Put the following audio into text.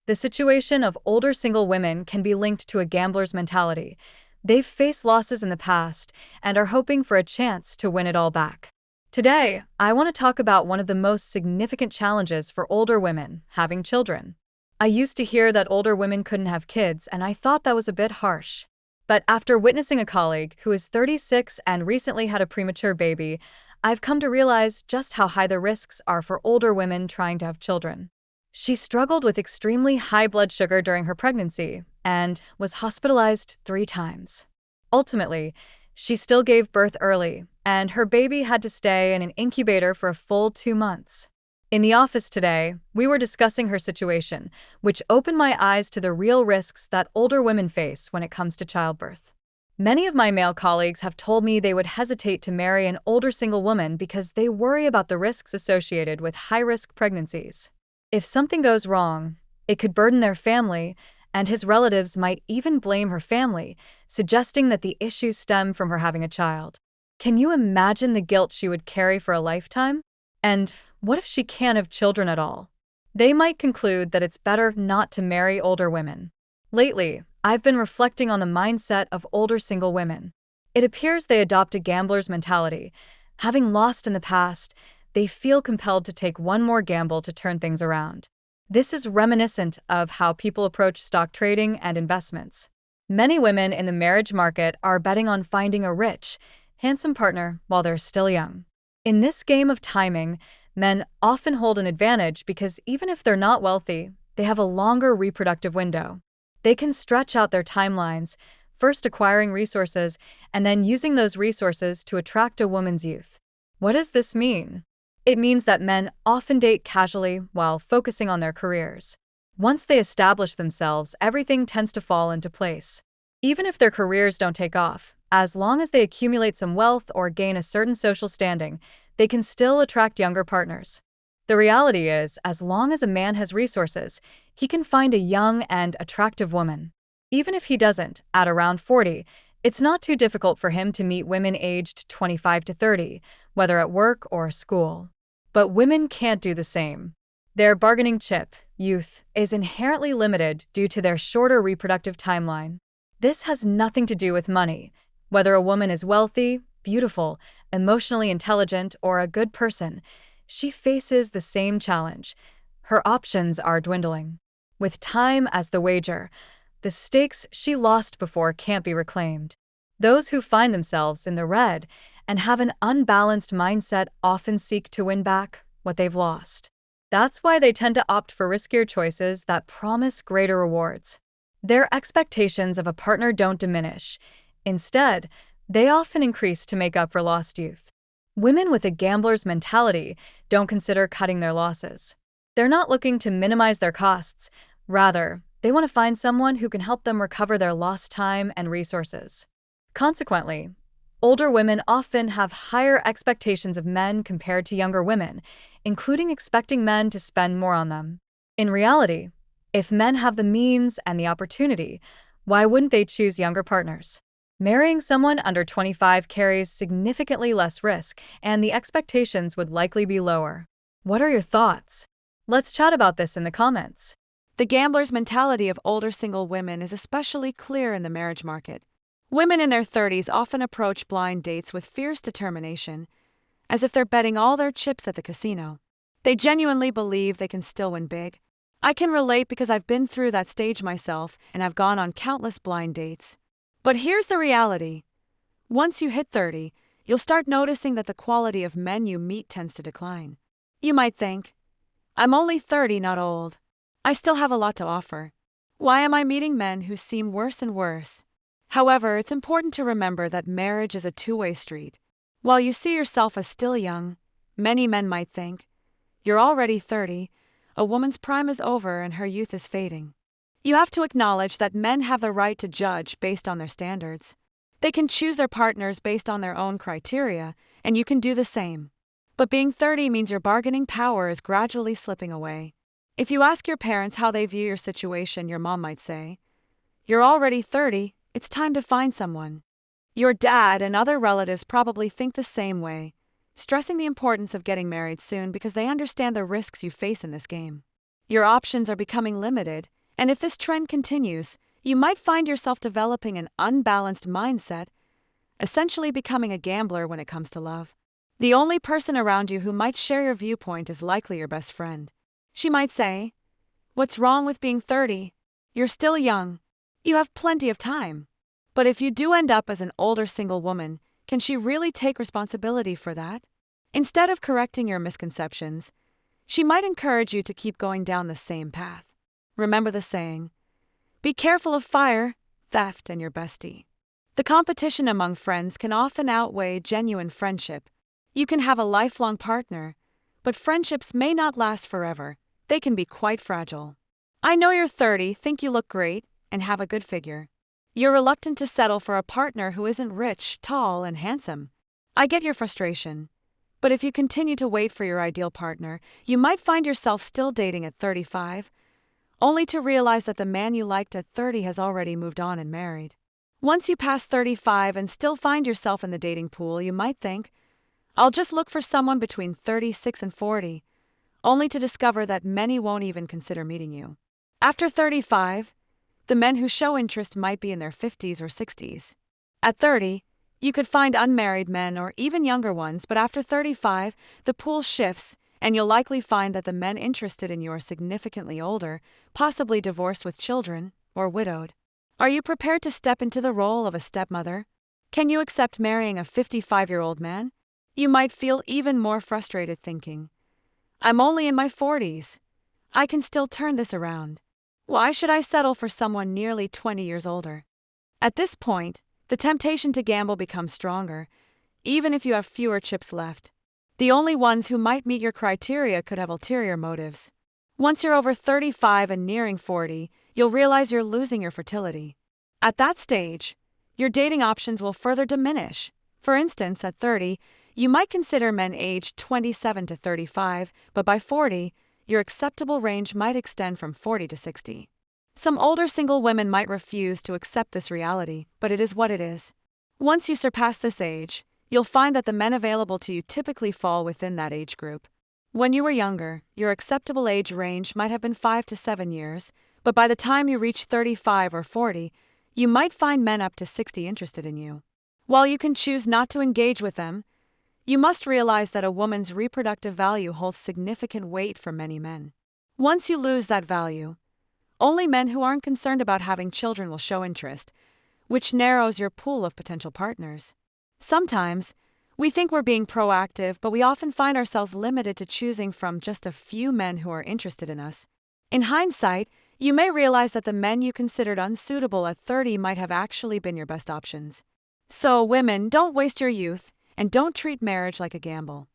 The situation of older single women can be linked to a gambler's mentality. They've faced losses in the past and are hoping for a chance to win it all back. Today, I want to talk about one of the most significant challenges for older women: having children. I used to hear that older women couldn't have kids, and I thought that was a bit harsh. But after witnessing a colleague who is 36 and recently had a premature baby, I've come to realize just how high the risks are for older women trying to have children. She struggled with extremely high blood sugar during her pregnancy and was hospitalized 3 times. Ultimately, she still gave birth early, and her baby had to stay in an incubator for a full 2 months. In the office today, we were discussing her situation, which opened my eyes to the real risks that older women face when it comes to childbirth. Many of my male colleagues have told me they would hesitate to marry an older single woman because they worry about the risks associated with high-risk pregnancies. If something goes wrong, it could burden their family, and his relatives might even blame her family, suggesting that the issues stem from her having a child. Can you imagine the guilt she would carry for a lifetime? And what if she can't have children at all? They might conclude that it's better not to marry older women. Lately, I've been reflecting on the mindset of older single women. It appears they adopt a gambler's mentality. Having lost in the past, they feel compelled to take one more gamble to turn things around. This is reminiscent of how people approach stock trading and investments. Many women in the marriage market are betting on finding a rich, handsome partner while they're still young. In this game of timing, men often hold an advantage because even if they're not wealthy, they have a longer reproductive window. They can stretch out their timelines, first acquiring resources and then using those resources to attract a woman's youth. What does this mean? It means that men often date casually while focusing on their careers. Once they establish themselves, everything tends to fall into place. Even if their careers don't take off, as long as they accumulate some wealth or gain a certain social standing, they can still attract younger partners. The reality is, as long as a man has resources, he can find a young and attractive woman. Even if he doesn't, at around 40, it's not too difficult for him to meet women aged 25 to 30, whether at work or school. But women can't do the same. Their bargaining chip, youth, is inherently limited due to their shorter reproductive timeline. This has nothing to do with money. Whether a woman is wealthy, beautiful, emotionally intelligent, or a good person, she faces the same challenge. Her options are dwindling. With time as the wager, the stakes she lost before can't be reclaimed. Those who find themselves in the red and have an unbalanced mindset often seek to win back what they've lost. That's why they tend to opt for riskier choices that promise greater rewards. Their expectations of a partner don't diminish. Instead, they often increase to make up for lost youth. Women with a gambler's mentality don't consider cutting their losses. They're not looking to minimize their costs. Rather, they want to find someone who can help them recover their lost time and resources. Consequently, older women often have higher expectations of men compared to younger women, including expecting men to spend more on them. In reality, if men have the means and the opportunity, why wouldn't they choose younger partners? Marrying someone under 25 carries significantly less risk, and the expectations would likely be lower. What are your thoughts? Let's chat about this in the comments. The gambler's mentality of older single women is especially clear in the marriage market. Women in their 30s often approach blind dates with fierce determination, as if they're betting all their chips at the casino. They genuinely believe they can still win big. I can relate because I've been through that stage myself and I've gone on countless blind dates. But here's the reality. Once you hit 30, you'll start noticing that the quality of men you meet tends to decline. You might think, I'm only 30, not old. I still have a lot to offer. Why am I meeting men who seem worse and worse? However, it's important to remember that marriage is a two-way street. While you see yourself as still young, many men might think, you're already 30, a woman's prime is over and her youth is fading. You have to acknowledge that men have the right to judge based on their standards. They can choose their partners based on their own criteria, and you can do the same. But being 30 means your bargaining power is gradually slipping away. If you ask your parents how they view your situation, your mom might say, you're already 30, it's time to find someone. Your dad and other relatives probably think the same way, stressing the importance of getting married soon because they understand the risks you face in this game. Your options are becoming limited, and if this trend continues, you might find yourself developing an unbalanced mindset, essentially becoming a gambler when it comes to love. The only person around you who might share your viewpoint is likely your best friend. She might say, "What's wrong with being 30? You're still young. You have plenty of time." But if you do end up as an older single woman, can she really take responsibility for that? Instead of correcting your misconceptions, she might encourage you to keep going down the same path. Remember the saying, "Be careful of fire, theft, and your bestie." The competition among friends can often outweigh genuine friendship. You can have a lifelong partner, but friendships may not last forever. They can be quite fragile. I know you're 30, think you look great, and have a good figure. You're reluctant to settle for a partner who isn't rich, tall, and handsome. I get your frustration. But if you continue to wait for your ideal partner, you might find yourself still dating at 35, only to realize that the man you liked at 30 has already moved on and married. Once you pass 35 and still find yourself in the dating pool, you might think, "I'll just look for someone between 36 and 40, only to discover that many won't even consider meeting you. After 35, the men who show interest might be in their 50s or 60s. At 30, you could find unmarried men or even younger ones, but after 35, the pool shifts, and you'll likely find that the men interested in you are significantly older, possibly divorced with children, or widowed. Are you prepared to step into the role of a stepmother? Can you accept marrying a 55-year-old man? You might feel even more frustrated thinking, "I'm only in my 40s. I can still turn this around. Why should I settle for someone nearly 20 years older?" At this point, the temptation to gamble becomes stronger, even if you have fewer chips left. The only ones who might meet your criteria could have ulterior motives. Once you're over 35 and nearing 40, you'll realize you're losing your fertility. At that stage, your dating options will further diminish. For instance, at 30, you might consider men aged 27 to 35, but by 40, your acceptable range might extend from 40 to 60. Some older single women might refuse to accept this reality, but it is what it is. Once you surpass this age, you'll find that the men available to you typically fall within that age group. When you were younger, your acceptable age range might have been 5 to 7 years, but by the time you reach 35 or 40, you might find men up to 60 interested in you. While you can choose not to engage with them, you must realize that a woman's reproductive value holds significant weight for many men. Once you lose that value, only men who aren't concerned about having children will show interest, which narrows your pool of potential partners. Sometimes, we think we're being proactive, but we often find ourselves limited to choosing from just a few men who are interested in us. In hindsight, you may realize that the men you considered unsuitable at 30 might have actually been your best options. So, women, don't waste your youth, and don't treat marriage like a gamble.